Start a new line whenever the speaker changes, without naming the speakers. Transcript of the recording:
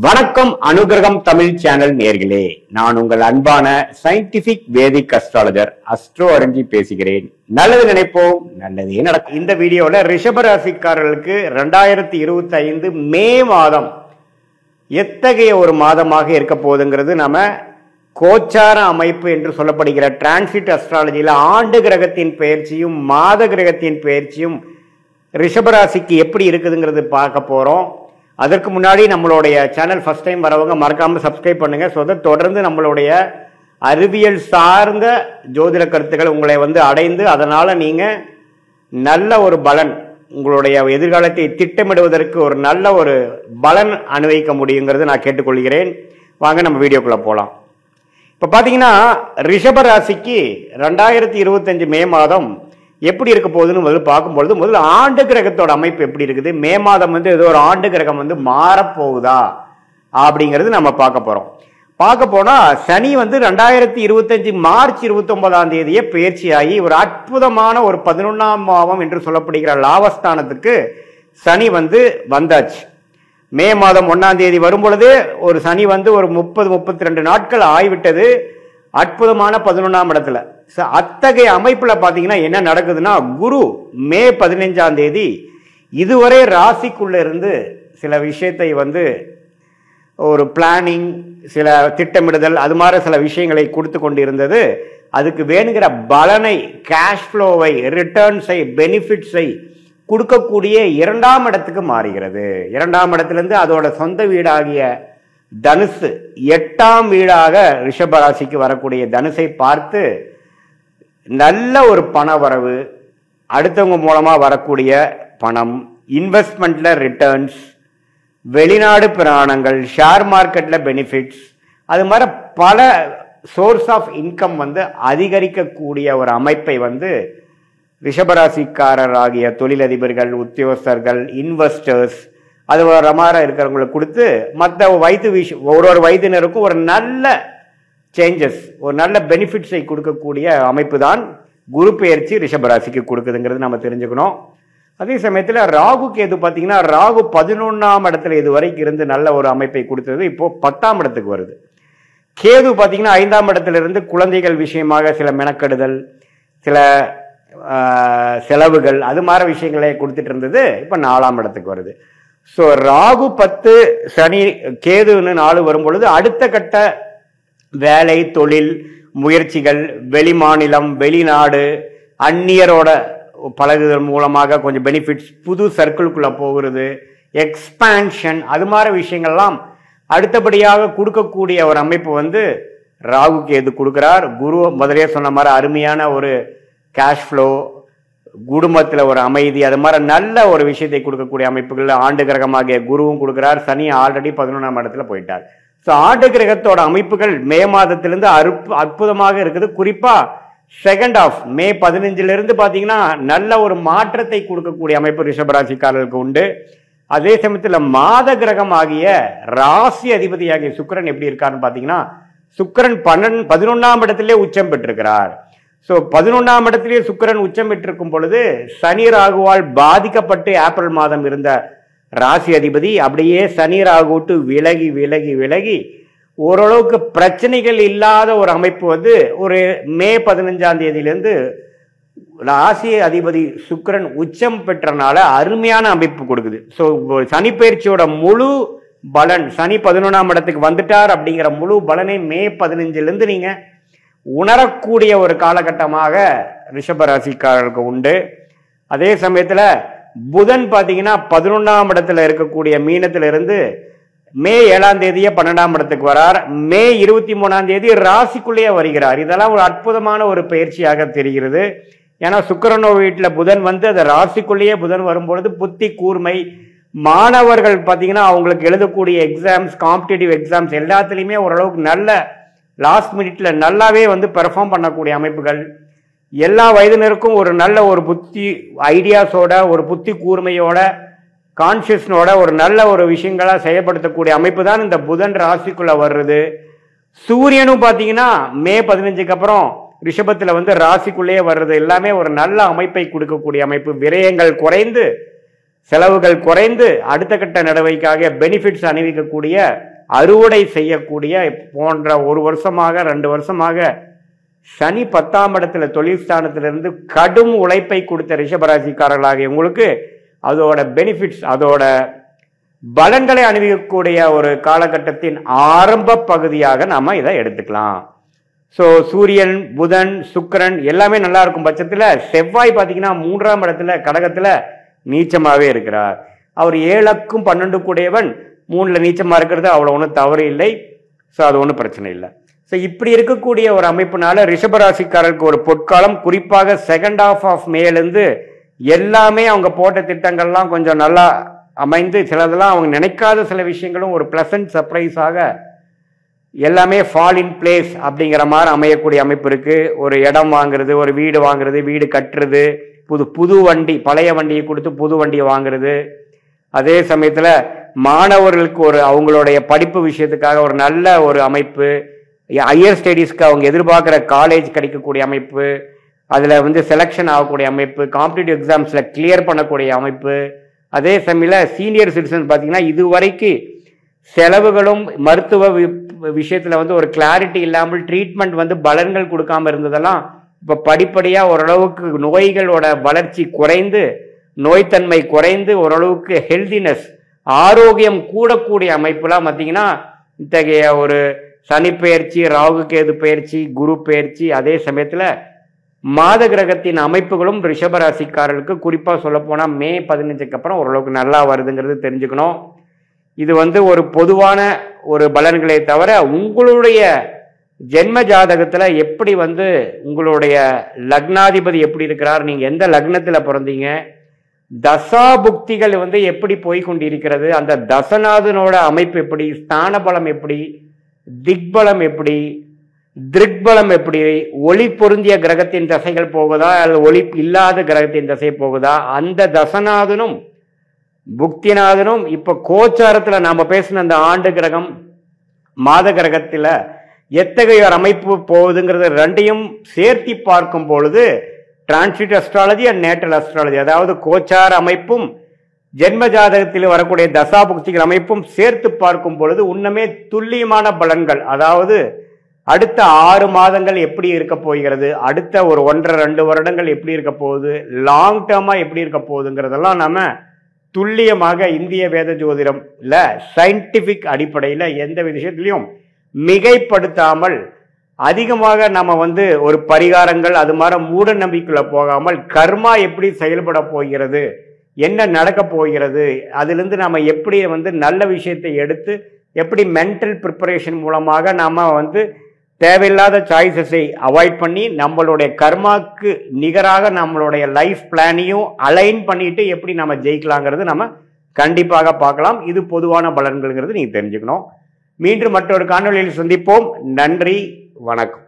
வணக்கம் அனுகிரகம் தமிழ் சேனல் நேர்களே, நான் உங்கள் அன்பான சயின்டிபிக் வேதிக் அஸ்ட்ராலஜர் அஸ்ட்ரோ அரஞ்சி பேசுகிறேன். நல்லது நினைப்போம், நல்லதே நடக்கும். இந்த வீடியோல ரிஷபராசிக்காரர்களுக்கு 2025 மே மாதம் எத்தகைய ஒரு மாதமாக இருக்க போகுதுங்கிறது நம்ம கோச்சார அமைப்பு என்று சொல்லப்படுகிற டிரான்சிட் அஸ்ட்ராலஜியில ஆண்டு கிரகத்தின் பெயர்ச்சியும் மாத கிரகத்தின் பெயர்ச்சியும் ரிஷபராசிக்கு எப்படி இருக்குதுங்கிறது பார்க்க போறோம். அதற்கு முன்னாடி நம்மளுடைய சேனல் ஃபர்ஸ்ட் டைம் வரவங்க மறக்காம சப்ஸ்கிரைப் பண்ணுங்க. தொடர்ந்து நம்மளுடைய அறிவியல் சார்ந்த ஜோதிட கருத்துக்கள் உங்களை அடைந்து அதனால நீங்க நல்ல ஒரு பலன், உங்களுடைய எதிர்காலத்தை திட்டமிடுவதற்கு ஒரு நல்ல ஒரு பலன் அனுபவிக்க முடியுங்கிறது நான் கேட்டுக்கொள்கிறேன். வாங்க நம்ம வீடியோக்குள்ள போலாம். இப்ப பாத்தீங்கன்னா ரிஷப ராசிக்கு 2025 மே மாதம் எப்படி இருக்க போகுதுன்னு முதல்ல பார்க்கும்பொழுது, முதல்ல ஆண்டு கிரகத்தோட அமைப்பு எப்படி இருக்குது, மே மாதம் ஏதோ ஒரு ஆண்டு கிரகம் மாறப்போகுதா அப்படிங்கிறது நம்ம பார்க்க போனா சனி 2025 மார்ச் 29ஆம் தேதியே பயிற்சியாகி ஒரு அற்புதமான ஒரு 11ஆம் பாவம் என்று சொல்லப்படுகிற லாபஸ்தானத்துக்கு சனி வந்தாச்சு. மே மாதம் 1ஆம் தேதி வரும் பொழுது ஒரு சனி ஒரு 30-32 நாட்கள் ஆய்விட்டது. அற்புதமான 11ஆம் இடத்துல. அத்தகைய அமைப்புல பாத்தீங்கன்னா என்ன நடக்குதுன்னா, குரு மே 15ஆம் தேதி இதுவரை ராசிக்குள்ள இருந்து சில விஷயத்தை ஒரு பிளானிங், சில திட்டமிடுதல், அது மாதிரி சில விஷயங்களை கொடுத்து கொண்டு இருந்தது. அதுக்கு வேணுங்கிற பலனை, கேஷ் ஃப்ளோவை, ரிட்டர்ன்ஸை, பெனிஃபிட்ஸை கொடுக்கக்கூடிய 2ஆம் இடத்துக்கு மாறுகிறது. 2ஆம் இடத்திலிருந்து அதோட சொந்த வீடாகிய தனுசு 8ஆம் வீடாக ரிஷபராசிக்கு வரக்கூடிய தனுசை பார்த்து நல்ல ஒரு பண வரவு, அடுத்தவங்க மூலமா வரக்கூடிய பணம், இன்வெஸ்ட்மெண்ட்ல ரிட்டர்ன்ஸ், வெளிநாடு பிராணங்கள், ஷேர் மார்க்கெட்ல பெனிஃபிட்ஸ், அது மாதிரி பல சோர்ஸ் ஆஃப் இன்கம் அதிகரிக்கக்கூடிய ஒரு அமைப்பை ரிஷபராசிக்காரர் ஆகிய தொழிலதிபர்கள், உத்தியோகஸ்தர்கள், இன்வெஸ்டர்ஸ், அது மாதிரி இருக்கிறவங்களுக்கு கொடுத்து மற்ற ஒரு வயதினருக்கும் ஒரு நல்ல சேஞ்சஸ், ஒரு நல்ல பெனிஃபிட்ஸை கொடுக்கக்கூடிய அமைப்பு தான் குரு பெயர்ச்சி ரிஷபராசிக்கு கொடுக்குதுங்கிறது நம்ம தெரிஞ்சுக்கணும். அதே சமயத்தில் ராகு கேது பார்த்தீங்கன்னா, ராகு 11ஆம் இடத்துல இது வரைக்கும் இருந்து நல்ல ஒரு அமைப்பை கொடுத்தது, இப்போ 10ஆம் இடத்துக்கு வருது. கேது பார்த்தீங்கன்னா 5ஆம் இடத்துல இருந்து குழந்தைகள் விஷயமாக சில மெனக்கெடுதல், சில செலவுகள், அது மாதிரி விஷயங்களை கொடுத்துட்டு இருந்தது, இப்போ 4ஆம் இடத்துக்கு வருது. ஸோ ராகு 10, சனி கேதுன்னு 4 வரும் பொழுது அடுத்த கட்ட வேலை, தொழில் முயற்சிகள், வெளி மாநிலம், வெளிநாடு, அந்நியரோட பழகுதல் மூலமாக கொஞ்சம் பெனிஃபிட்ஸ், புது சர்க்கிள்குள்ள போகிறது, எக்ஸ்பான்ஷன், அது மாதிரி விஷயங்கள்லாம் அடுத்தபடியாக கொடுக்கக்கூடிய ஒரு அமைப்பு ராகு கேது கொடுக்கிறார். குரு முதலே சொன்ன மாதிரி அருமையான ஒரு கேஷ் ஃப்ளோ, குடும்பத்தில் ஒரு அமைதி, அது மாதிரி நல்ல ஒரு விஷயத்தை கொடுக்கக்கூடிய அமைப்புகள் ஆண்டு கிரகமாகிய குருவும் கொடுக்கிறார். சனி ஆல்ரெடி 11ஆம் இடத்துல போயிட்டார். ஸோ ஆண்டு கிரகத்தோட அமைப்புகள் மே மாதத்திலிருந்து அற்புதமாக இருக்குது. குறிப்பா செகண்ட் ஆஃப் மே 15 பாத்தீங்கன்னா நல்ல ஒரு மாற்றத்தை கொடுக்கக்கூடிய அமைப்பு ரிஷபராசிக்காரர்களுக்கு உண்டு. அதே சமயத்தில் மாத கிரகம் ஆகிய ராசி அதிபதி ஆகிய சுக்கிரன் எப்படி இருக்காருன்னு பாத்தீங்கன்னா, சுக்கிரன் 11ஆம் இடத்திலே உச்சம் பெற்றிருக்கிறார். ஸோ 11ஆம் இடத்திலேயே சுக்கிரன் உச்சம் பெற்றிருக்கும் பொழுது சனி ராகுவால் பாதிக்கப்பட்டு ஏப்ரல் மாதம் இருந்த ராசி அதிபதி அப்படியே சனி ராகு விட்டு விலகி விலகி விலகி ஓரளவுக்கு பிரச்சனைகள் இல்லாத ஒரு அமைப்பு ஒரு மே 15ஆம் தேதியிலிருந்து ராசி அதிபதி சுக்கிரன் உச்சம் பெற்றனால அருமையான அமைப்பு கொடுக்குது. ஸோ சனி பயிற்சியோட முழு பலன், சனி 11ஆம் இடத்துக்கு வந்துட்டார் அப்படிங்கிற முழு பலனை மே 15 நீங்க உணரக்கூடிய ஒரு காலகட்டமாக ரிஷபராசிக்காரர்களுக்கு உண்டு. அதே சமயத்துல புதன் பாத்தீங்கன்னா 11ஆம் இடத்துல இருக்கக்கூடிய மீனத்துல இருந்து மே 7ஆம் தேதியே 12ஆம் இடத்துக்கு வரார். மே 23ஆம் தேதி ராசிக்குள்ளேயே வருகிறார். இதெல்லாம் ஒரு அற்புதமான ஒரு பயிற்சியாக தெரிகிறது. ஏன்னா சுக்கிரனோ வீட்டுல புதன் அந்த ராசிக்குள்ளேயே புதன் வரும்பொழுது புத்தி கூர்மை, மாணவர்கள் பாத்தீங்கன்னா அவங்களுக்கு எழுதக்கூடிய எக்ஸாம்ஸ், காம்படிட்டிவ் எக்ஸாம்ஸ் எல்லாத்துலயுமே ஓரளவுக்கு நல்ல லாஸ்ட் மினிட்ல நல்லாவே பெர்ஃபார்ம் பண்ணக்கூடிய அமைப்புகள், எல்லா வயதினருக்கும் ஒரு நல்ல ஒரு புத்தி ஐடியாஸோட, ஒரு புத்தி கூர்மையோட, கான்சியஸ்னோட ஒரு நல்ல ஒரு விஷயங்களா செயல்படுத்தக்கூடிய அமைப்பு தான் இந்த புதன் ராசிக்குள்ள வர்றது. சூரியனும் பாத்தீங்கன்னா மே 15க்கு அப்புறம் ரிஷபத்துல ராசிக்குள்ளேயே வர்றது எல்லாமே ஒரு நல்ல அமைப்பை கொடுக்கக்கூடிய அமைப்பு. விரயங்கள் குறைந்து, செலவுகள் குறைந்து, அடுத்த கட்ட நடவடிக்கையாக பெனிஃபிட்ஸ் அணிவிக்கக்கூடிய அறுவடை செய்யக்கூடிய போன்ற 1 வருஷமாக 2 வருஷமாக சனி 10ஆம் இடத்துல தொழில் ஸ்தானத்திலிருந்து கடும் உழைப்பை கொடுத்த ரிஷபராசிக்காரர்களாகிய உங்களுக்கு அதோட பெனிஃபிட்ஸ், அதோட பலன்களை அனுபவிக்கக்கூடிய ஒரு காலகட்டத்தின் ஆரம்ப பகுதியாக நாம இதை எடுத்துக்கலாம். ஸோ சூரியன், புதன், சுக்கிரன் எல்லாமே நல்லா இருக்கும் பட்சத்தில் செவ்வாய் பார்த்தீங்கன்னா 3ஆம் இடத்துல கடகத்துல நீச்சமாவே இருக்கிறார். அவர் 7க்கும் 12 கூடியவன் 3ல நீச்சமா இருக்கிறது அவ்வளோ ஒன்றும் தவறு இல்லை. ஸோ அது ஒன்றும் பிரச்சனை இல்லை. ஸோ இப்படி இருக்கக்கூடிய ஒரு அமைப்புனால ரிஷபராசிக்காரருக்கு ஒரு பொற்காலம், குறிப்பாக செகண்ட் ஹாஃப் ஆஃப் மேலேருந்து எல்லாமே அவங்க போட்ட திட்டங்கள்லாம் கொஞ்சம் நல்லா அமைந்து, சிலதெல்லாம் அவங்க நினைக்காத சில விஷயங்களும் ஒரு பிளசன்ட் சர்ப்ரைஸாக எல்லாமே ஃபால் இன் பிளேஸ் அப்படிங்கிற மாதிரி அமையக்கூடிய அமைப்பு இருக்கு. ஒரு இடம் வாங்குறது, ஒரு வீடு வாங்குறது, வீடு கட்டுறது, புது வண்டி, பழைய வண்டியை கொடுத்து புது வண்டியை வாங்குறது, அதே சமயத்தில் மாணவர்களுக்கு ஒரு அவங்களுடைய படிப்பு விஷயத்துக்காக ஒரு நல்ல ஒரு அமைப்பு, ஹையர் ஸ்டடீஸ்க்கு அவங்க எதிர்பார்க்குற காலேஜ் கிடைக்கக்கூடிய அமைப்பு, அதில் செலெக்ஷன் ஆகக்கூடிய அமைப்பு, காம்படிட்டிவ் எக்ஸாம்ஸில் கிளியர் பண்ணக்கூடிய அமைப்பு. அதே சமயத்தில் சீனியர் சிட்டிசன் பார்த்தீங்கன்னா இதுவரைக்கும் செலவுகளும் மருத்துவ விஷயத்தில் ஒரு கிளாரிட்டி இல்லாமல் ட்ரீட்மெண்ட் பலன்கள் கொடுக்காம இருந்ததெல்லாம் இப்போ படிப்படியாக ஓரளவுக்கு நோய்களோட வளர்ச்சி குறைந்து, நோய்த்தன்மை குறைந்து, ஓரளவுக்கு ஹெல்தினஸ், ஆரோக்கியம் கூடக்கூடிய அமைப்புலாம் பார்த்தீங்கன்னா இத்தகைய ஒரு சனி பெயர்ச்சி, ராகு கேது பெயர்ச்சி, குரு பெயர்ச்சி, அதே சமயத்தில் மாத கிரகத்தின் அமைப்புகளும் ரிஷபராசிக்காரர்களுக்கு குறிப்பாக சொல்லப்போனால் மே 15க்கு அப்புறம் ஓரளவுக்கு நல்லா வருதுங்கிறது தெரிஞ்சுக்கணும். இது ஒரு பொதுவான ஒரு பலன்களை தவிர உங்களுடைய ஜென்ம ஜாதகத்தில் எப்படி உங்களுடைய லக்னாதிபதி எப்படி இருக்கிறார், நீங்கள் எந்த லக்னத்தில் பிறந்தீங்க, தசா புக்திகள் எப்படி போய்கொண்டிருக்கிறது, அந்த தசநாதனோட அமைப்பு எப்படி, ஸ்தான பலம் எப்படி, திக்பலம் எப்படி, திருக்பலம் எப்படி, ஒளி பொருந்திய கிரகத்தின் தசைகள் போகுதா அல்லது ஒளி இல்லாத கிரகத்தின் தசை போகுதா, அந்த தசநாதனும் புக்திநாதனும் இப்ப கோச்சாரத்தில் நாம பேசின அந்த ஆண்டு கிரகம் மாத கிரகத்தில் எத்தகைய அமைப்பு போகுதுங்கிறது ரெண்டையும் சேர்த்தி பார்க்கும் பொழுது transit astrology and natal astrology, அதாவது கோச்சார அமைப்பும் ஜென்ம ஜாதகத்தில் வரக்கூடிய தசா புக்திகள் அமைப்பும் சேர்த்து பார்க்கும் பொழுது உண்மையே துல்லியமான பலன்கள், அதாவது அடுத்த 6 மாதங்கள் எப்படி இருக்க போகிறது, அடுத்த ஒரு 1.5-2 வருடங்கள் எப்படி இருக்க போகுது, லாங் டேர்மா எப்படி இருக்க போகுதுங்கிறதெல்லாம் நாம துல்லியமாக இந்திய வேத ஜோதிடம்ல சயின்டிபிக் அடிப்படையில் எந்த விஷயத்திலையும் மிகைப்படுத்தாமல் அதிகமாக நம்ம ஒரு பரிகாரங்கள் அது மாதிரி மூட நம்பிக்கைக்குள்ள போகாமல் கர்மா எப்படி செயல்பட போகிறது, என்ன நடக்க போகிறது, அதிலிருந்து நாம எப்படி நல்ல விஷயத்தை எடுத்து எப்படி மென்டல் ப்ரிப்பரேஷன் மூலமாக நாம தேவையில்லாத சாய்ஸஸை அவாய்ட் பண்ணி நம்மளுடைய கர்மாக்கு நிகராக நம்மளுடைய லைஃப் பிளானையும் அலைன் பண்ணிட்டு எப்படி நம்ம ஜெயிக்கலாங்கிறது நம்ம கண்டிப்பாக பார்க்கலாம். இது பொதுவான பலன்கள்ங்கிறது நீங்க தெரிஞ்சுக்கணும். மீண்டும் மற்றொரு காணொளியில் சந்திப்போம். நன்றி, வணக்கம்.